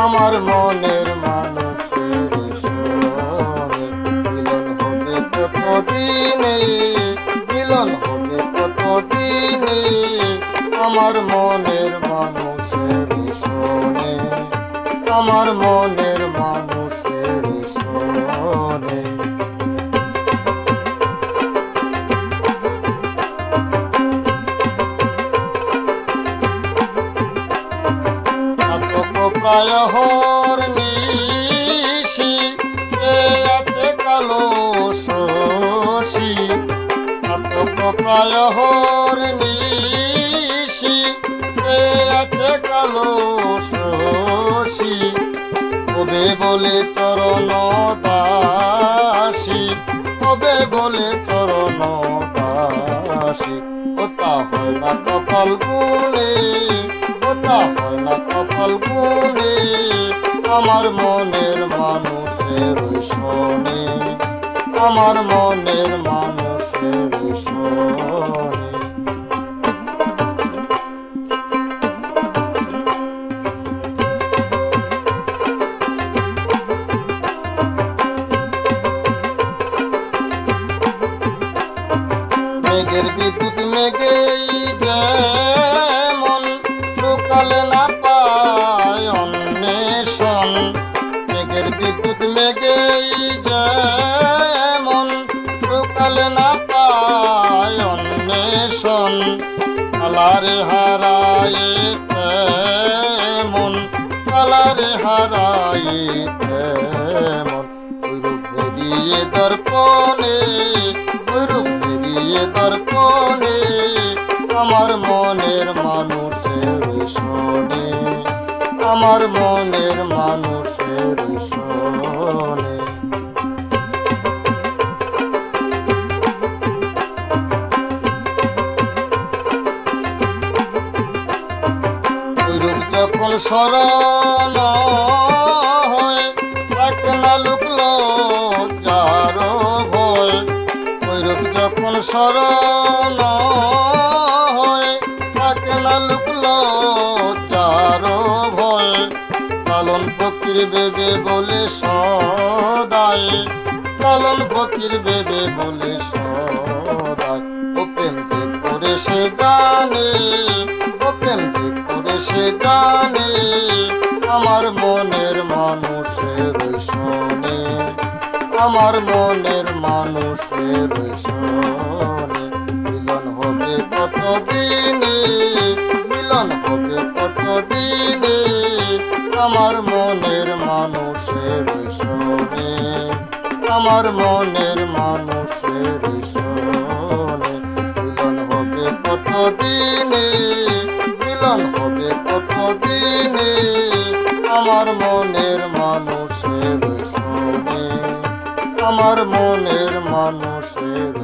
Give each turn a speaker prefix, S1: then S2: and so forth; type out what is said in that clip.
S1: আমার মনের মানুষের সনে মিলন হবে কতদিনে, মিলন হবে কতদিনে আমার মনের মানুষের সনে, আমার মনের মানুষের সনে। প্রায় হরনিশি কে আছে কালো শশী, আতক প্রায় হরনিশি কে আছে কালো শশী, কবে বলে চরণ দাসী, কবে বলে চরণ দাসী। ওটা হয় না কপাল গুনে, ওটা হয় না কপাল গুনে আমার মনের মানুষের সনে, আমার মনের মানুষের সনে। মেঘের বিদ্যুৎ মেঘেই যেমন লোকালে না পায় অন্বেষণ, মেঘের বিদ্যুৎ মেঘেই যেমন লোকালে না পায় অন্বেষণ, কালারে হারায় তেমন, কালারে হারায় তেমন ওইরূপ ভেরিয়ে দর্পণে, ওইরূপ ভেরিয়ে দর্পণে আমার মনের মানুষের সনে, আমার মনের মানুষের সনে। ওইরূপ যখন স্মরণ হয় থাকে না লোক লজ্জার ভয়, ওইরূপ যখন স্মরণ হয় থাকে না লোক লজ্জার ভয়। লালন ফকির বেবে বলে সদাই, লালন ফকির বেবে বলে সদাই ও প্রেম যে করে সে জানে, ও প্রেম যে করে সে জানে আমার মনের মানুষের সনে, আমার মনের মানুষের সনে। মিলন হবে কতদিনে, মিলন হবে কতদিনে আমার মনের মানুষের সনে, আমার মনের মানুষের সনে। মিলন হবে কতদিনে, মিলন হবে কতদিনে আমার মনের মানুষের সনে, আমার মনের মানুষের